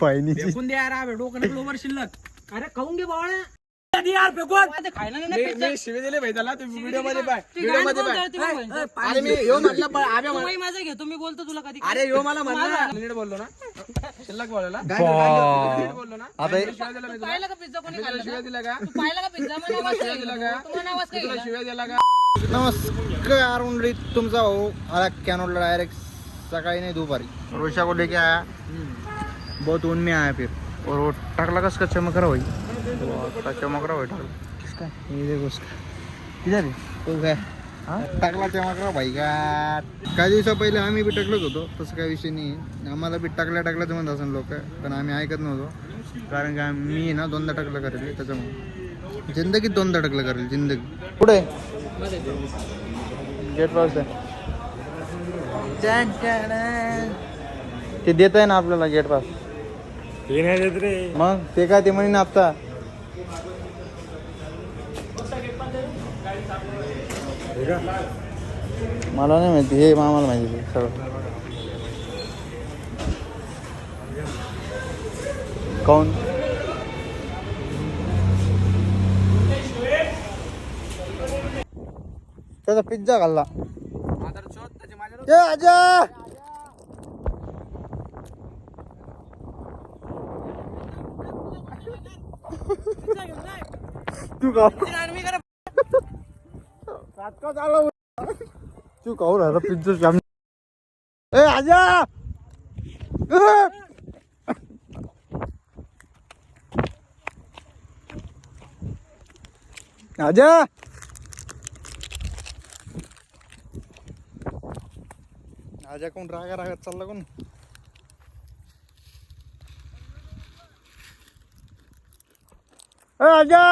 पाहिजे फेकून दे यार डोकं वर शिल्लक. अरे खाऊन घे बावळा यार फेकून खायला नाही. शिवे दिले भाई त्याला. तुम्ही व्हिडिओ मध्ये पाय, व्हिडिओ मध्ये पाय. अरे मी यो म्हटलं पण आम्ही माझा घेतो मी बोलतो तुला कधी. अरे यो मला म्हणला नीट बोललो ना शिल्लक बोलला नीट बोललो ना. आता पाहिला का पिझ्झा कोणी खाल्ला? शिव्या दिला का? तू पाहिला का पिझ्झा? मला आवाज शिव्या दिला का? तुम्हाला आवाज काय तुला गेला? शिव्या दिला का? नमस्कार मंडळी, तुमचा भाऊ आला कॅनोडला डायरेक्ट सकाळी नहीं दोपहरी. रोशा को लेके आया, बहुत ऊन में आया फिर. और वो टकला कस का चमक रहा भाई, चमक रहा भाई टकला. किसका ये देखो उसका किधर है तो काय टकला चमक रहा भाई का. काही दिवसा पहिले आम्ही बी टकलत होतो, तसं काही विषय नाही. आम्हाला बी टाकल्याचं म्हणत असेल लोक, पण आम्ही ऐकत नव्हतो. कारण का मी ना दोनदा टकलं करेल, त्याच्यामुळे जिंदगीत दोनदा टकलं करेल जिंदगी. पुढे गेट पास आहे ते देत आहे ना आपल्याला गेट पास. ते नाही देत रे. मग ते काय ते म्हणे ना आता मला नाही माहिती, हे मामाला माहिती सगळं. कोण त्याचा पिझ्झा खाल्ला. ए आजा तू का तू खाऊ राहिला पिझ्झा. ए आजा आजा आजा कोण रागात चालला कोण. आजा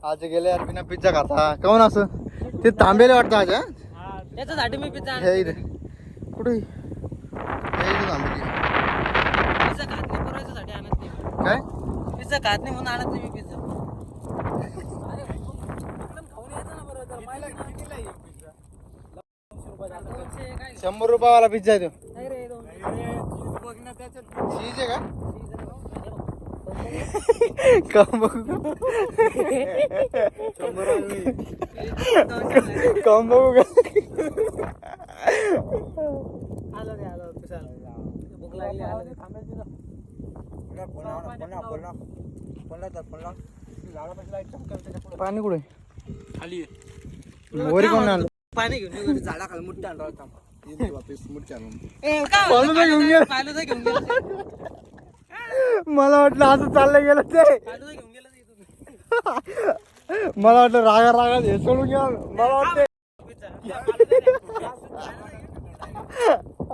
आज गेले यार बिना पिझ्झा खाता. कोण असं ते तांबेले वाटतं आज. त्याच्यासाठी मी पिझ्झा हे इथे कुठे हे इथे थांबली. पिझ्झा खात नाही पुरवायच्यासाठी आणत नाही. काय पिझ्झा खात नाही म्हणून आणत नाही मी पिझ्झा. ₹100 पिझ्झा आहे तो. नाही रे, चीज आहे का कम बघू कम बघू का. आलं रे आलं कुशाल. भूक लागली आलं रे. पाणी कुठे खाली वरी कोण आलं. पाणी घेऊन झाडा खाली मुठ्ठा आणला होता. फालुदा घेऊन गेला. फालुदा घेऊन गेला. मला वाटलं असं चाललं गेलं ते. फालुदा घेऊन गेला ते इथून. मला वाटलं रागात हे सोडून गेला. मला वाटतं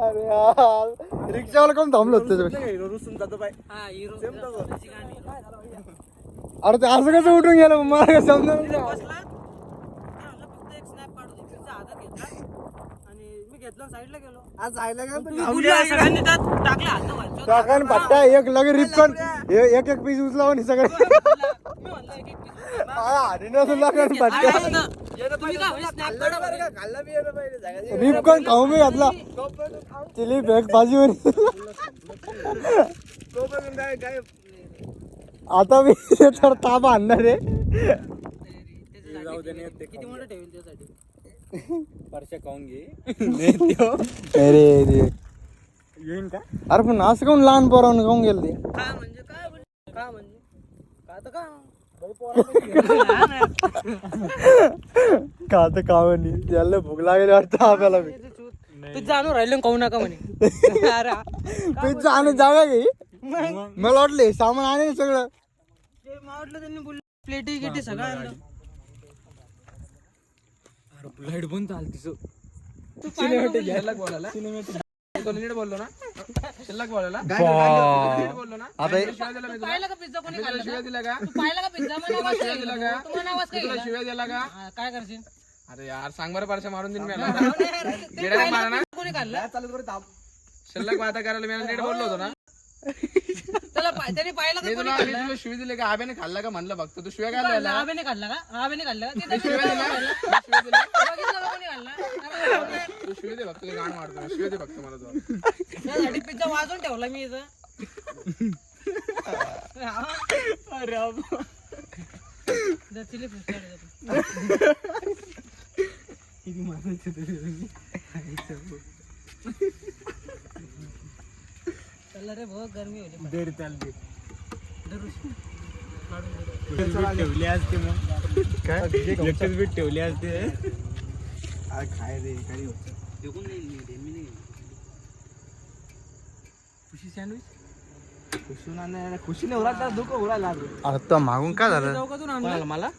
अरे यार रिक्षावाला कोण थांबलो त्याच्या. रुसून जातो बाय. हा हिरो अरे ते असं कसं उठून गेलं मला काय समजा. बसला फक्त एक स्नॅप काढू दे. पिझ्झा हातात घेतला आणि मी घेतला साईडला गेलो. आज जायला का तुम्ही बोलले सगळ्यांनी त्यात टाकले हात व्हायचं. काकाने पट्टा एक लगे रिपकन एक एक पीस उचलावं आणि सगळं मी म्हणलं एक एक piece. आधी नसून लागण पट्टा तुम्ही का स्नॅप काढा बरं. खाल्ला बी यायला पाहिजे. रिपकन खाऊ मी घातला. चिली बॅग भाजीवर. काय आता मी तर ताप आणणार आहे. किती मोठं ठेवेल त्यासाठी. परशा खाऊन घे. अरे रे येईन का. अरे पण असं काऊन लहान पोरानं खाऊन गेलं ते. का म्हणजे का तर का का तर कावणी त्याला भूक लागेल वाटतं आपल्याला बी. पिझ्झा आणून राहिले खाऊ नका म्हणे. अरे पिझ्झा आणि जागा घे. मला वाटलं सामान आणेल सगळं. ते मला वाटलं त्यांनी बोलले प्लेटी गिटी सगळं आणलं. लाईट बंद झाली तिचं. सिनेमॅटिक घ्यायला बोलायला. नीट बोललो ना शिल्लक बोलायला. नीट बोललो ना. आता पाहिला का पिझ्झा कोणी खाल्ला? शिव्या दिला का? तू पाहिला का पिझ्झा? मला आवाज काय दिला गेला? का? तुम्हाला आवाज काय तुला गेला? शिव्या दिला का? काय करशील? अरे यार सांग बरं परशा मारून देईन मी याला. मारा ना कोणी खाल्लं शिल्लक वाता करायला मी नीट बोललो होतो ना. त्याला त्याने पाहिलं मी का कोणी तुला खाल्लं? तुला शिवी दिले का आब्याने खाल्ला का म्हणलं फक्त तू शिव्या काय द्यायला. आबेने खाल्ला का आबेने खाल्लं का तिथं शिव्या दिल्या? शिव्या दिल्या? बघितलं का कोणी खाल्लं तू शिवी दे फक्त गाण मारतो शिवी दे फक्त मला तू. त्यासाठी पिझ्झा वाजून ठेवला मी इथं चिली चला रे भाऊ गरमी होली देर चालली दररोज ठेवली असते मग काय एकच बीट ठेवली असते. खाय रे काही होत खुशी सँडविच खुशीने उरायला दुःख उरायला आता मागून काय झालं चौकातून आणलं मला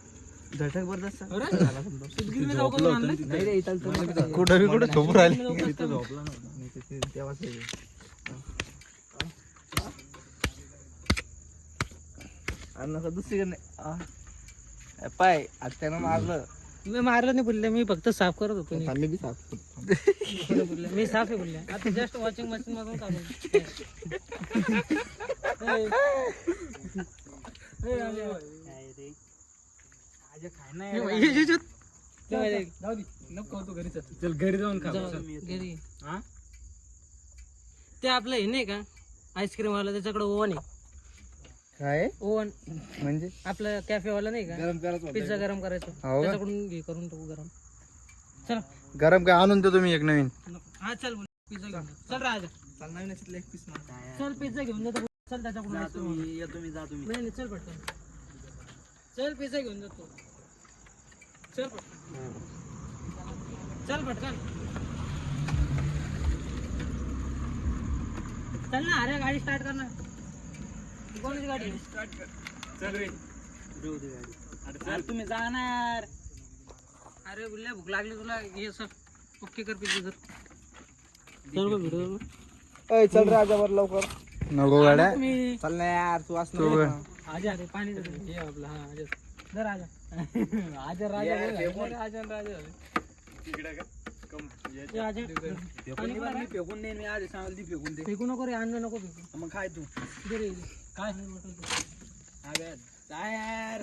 झटक बरदास्त सुदगीरने चौकातून आणलं नाही रे इथं कुठं कुठं झोपून राहिली झोपला तेव्हाच नका दुसरीकडे नाही पाय आज त्यानं मारलं. मी मारलं नाही बोलले मी फक्त साफ करत होतो नीट. मी बी साफ बोलले मी साफ आहे बोलले आता जस्ट वॉशिंग मशीन मधून काढून चल घरी जाऊन खा. घरी ते आपलं हे नाही का आईस्क्रीम वाला त्याच्याकडे ओव्हन आहे काय ओव्हन म्हणजे आपलं कॅफे वाला नाही का गरम करायचं पिझ्झा गरम करायचं हो का? त्याच्याकडून घे करून टाकू गरम चल गरम काय आणून देतो मी एक नवीन. हा चल बोल पिझ्झा घेऊन ये. चल राजा चल पिझ्झा घेऊन जातो चल त्याच्याकडून नाही नाही, चल पटकन चल पिझ्झा घेऊन जातो चल पटकन चल पटकन चल ना अरे गाडी स्टार्ट कर ना कोणाची गाडी चल रे अरे तुम्ही जाणार अरे बुल्ल्या भूक लागली तुला हे सर ओके कर पिझ्झा चल व्हिडिओ चल राजावर लवकर नको गाड्या मी चल ना यार तू आजा अरे पाणी दे रे. हे आपलं हा आजा दर आजा आजा राजा बोल, आजा राजा हे आजा पाणी भर रे. फेकून दे मी आज सांगल ती फेकून दे फेकू नको रे अन्न नको फेकू मग खाय तू दे रे काय यार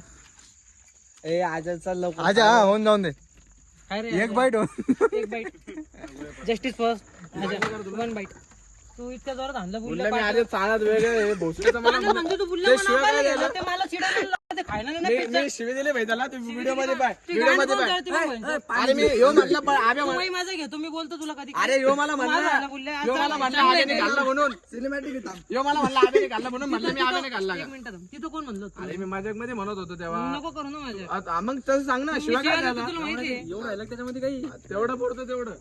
ए आजा चल लवकर आजा होऊन जाऊन दे काय रे एक बाईट हो एक बाईट जस्टिस फर्स्ट आजा वन बाईट तू इतक्या जोरात हाणलं बोलला मी आधी चालत वेगळे भोसलेचं मला म्हणजे तू बोलला ते मला चिडायला ते खायला नाही ना मी शिवी दिले भाई त्याला तू व्हिडिओ मध्ये पाय ती व्हिडिओ गाणी मध्ये कोण पाय करते मग बहिणचं? अरे मी यो म्हणलं पण आब्या तू बाई माझा घेतो मी बोलतो तुला कधी अरे यो मला माझा म्हणला झाला बोलले, यो मला आता म्हणला चांगलं आहे आब्याने ना. घालला म्हणून सिनेमॅटिक यो मला म्हणला आब्याने घालला म्हणून म्हणलं मी आब्याने घालला एक का मिनिट थांब. तिथं कोण म्हणलं होतं? अरे मी माझ्या मध्ये म्हणत होतो तेव्हा नको करू ना माझ्या आता मग तसं सांग ना शिवाय काय शिवाय झाला तुला माहिती आहे एवढं राहिलं त्याच्यामध्ये काही तेवढं पडतं तेवढं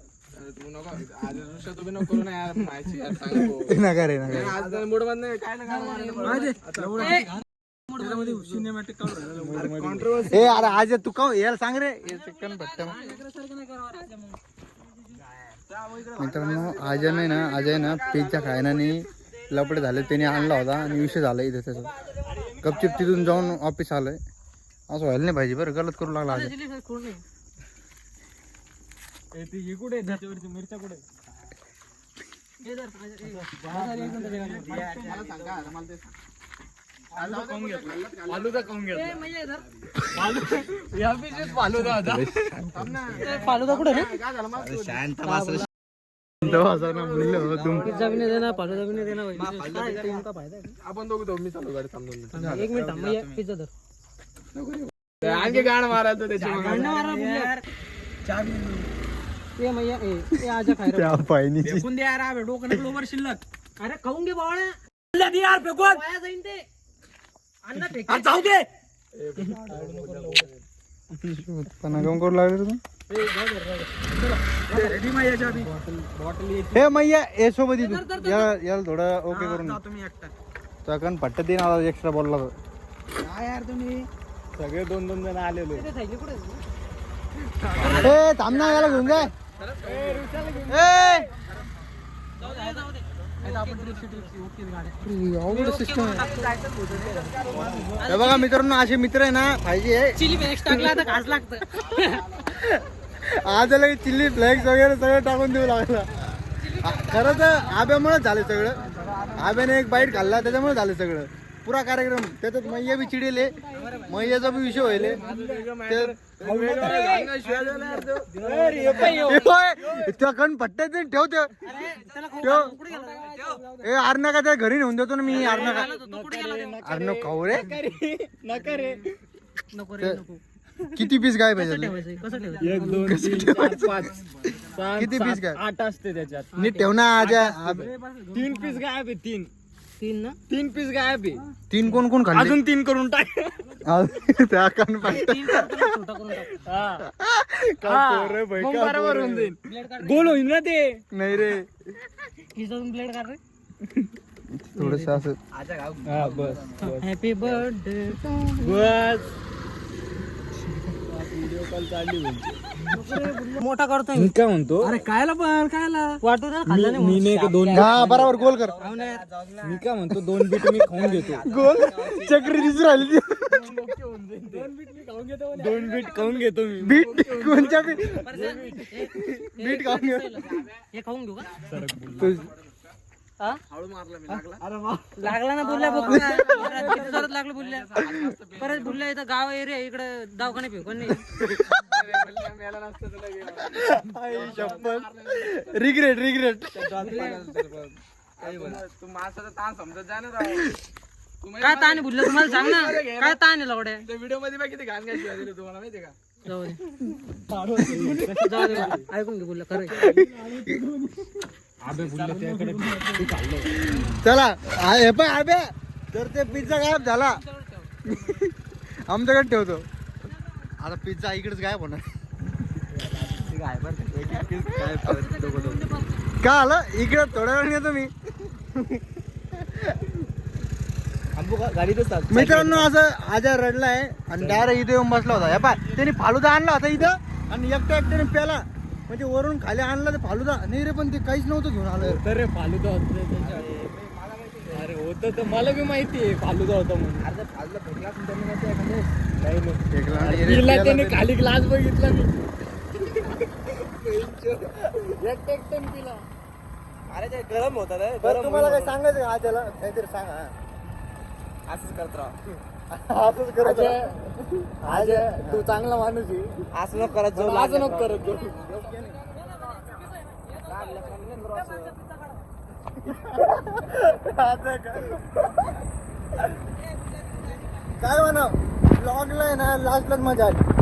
अरे तू नको आज नुसतं तुम्ही नको करू ना यार माहिती यार सांग भाऊ. नका रे नका आज मूड मध्ये काय ना ए अरे आज तू का याला सांग रे चिकन भट्ट मित्रांनो अजय ना अजय ना पिझ्झा खायला नाही लपडे झाले त्याने आणला होता आणि विषय झाला इथे त्याचा गपचिप तिथून जाऊन ऑफिस आलोय असं व्हायला नाही पाहिजे बरं गलत करू लागला अजय कोण नाही कुठे मिरच्या कुठे हे धर, हे. फालुदा खाऊन घ्या ए, मैया धर. फालुदा होता ए, फालुदा कुठे रे पिझ्झा भी नाही देना फालुदा भी नाही देना भाई. काय यार, इनका फायदा है. आपण दोघं मी चालू गाडी थांबून एक मिनिट थांब मैया पिझ्झा धर आणखी गाण मारायचं त्याची मग. भांडण मारा बुल्ल्या. ए मैया ए आजा खाय रे. फेकून दे यार आबे, डोकं नको वर शिल्लक अरे खाऊन घे बावळ्या दे यार फेकून वाया जाईन ते अन्न फेक अरे जाऊ दे करू लागले रेडी माहिती याच्या आधी हे मैया ए सोबत याला थोडं ओके करून तुम्ही एकटा चकन पट्ट तीन आला एक्स्ट्रा बोलला तर. काय यार तुम्ही सगळे दोन दोन जण आलेले ते थैली कुठे ए थांब ना याला घेऊन जाय ए जाऊ दे अवघड सिस्टम हे बघा मित्रांनो असे मित्र आहे ना पाहिजे चिली पेस्ट टाकला तर खास लागतं आज लगे चिल्ली फ्लेक्स वगैरे सगळं टाकून देऊ लागला. खरं तर आब्यामुळे झालं सगळं. आब्याने एक बाईट खाल्ला त्याच्यामुळे झालं सगळं. पुरा कार्यक्रम त्याच्यात मैया बी चिडेले, मैयाचा बी विषय व्हायले. त्या कण पट्ट्यात ठेवतो ए आरणा का त्या घरी नेऊन देतो ना मी. आरणा का अर्ण खाऊ रे नको रे नको. किती पीस काय पाहिजे कसं ठेवायचं? किती पीस काय 8 असते त्याच्यात. नीट ठेव ना. आज 3 पीस गायब आहे. 3 ना 3 पीस गायब आहे. 3 कोण कोण खाल्ले अजून 3 करून टाक. त्या कण पट्ट्या 3 छोटा करून टाक. मग बरोबर होऊन जाईल. गोल होईल ना ते. नाही रे खिसातून ब्लेड काढ रे. थोडस असं बस हॅपी बर्थडे बस. मोठा करतोय मी काय म्हणतो, अरे कायला वाटू ना खाल्ला नाही मी नाही का 2 हा बरोबर गोल कर. मी काय म्हणतो 2 बीट मी खाऊन घेतो. गोल चक्री दिसून राहिली ती. 2 बीट खाऊन घेतो मी. बीट कोणच्या बीट बीट खाऊन घे. हे खाऊन घेऊ का? तू- हा? लागला ना बोलल्या बघ ना. किती जोरात लागलं बोलल्या. परत बोलल्या इथं गाव एरिया इकडे दवाखाने फेकून नाही. आई शपथ. Regret regret. काय ताण आहे बोललं तुम्हाला सांग ना. काय ताण आहे लवड्या? व्हिडिओ मध्ये किती घाण घाण शिवाय दिली तुम्हाला माहिती का? जाऊ दे. जाऊ दे. ऐकून घे बोललं खरं. चला हे पण आबे तर ते पिझ्झा गायब झाला. आमच्याकडे ठेवतो आता. पिझ्झा इकडेच गायब होणार. काय आलं इकडे थोड्या वेळ येतो मी. मित्रांनो असं आजा रडलाय आणि डायरेक्ट इथे येऊन बसला होता. हे पाय त्याने फालुदा आणला होता इथं आणि एकट्या एकट्याने प्याला. म्हणजे वरून खाली आणला ते फालुदा नाही रे, पण ते काहीच नव्हतं घेऊन आलं. तर फालुदा होत. अरे होतं तर मला बी माहिती आहे फालुदा होता म्हणून. नाही त्याने खाली ग्लास बघितला मी. एकटं पिला. अरे ते गरम होता रे. बरं तुम्हाला काय सांगायचं आज त्याला काहीतरी सांगा. असंच करत राहा. असंच करत आज तू चांगला माणूस आहे. असं नको करत जाऊ. असं नको करत जाऊ. काय म्हणा ब्लॉगला आहे ना लास्टलाच मजा आली.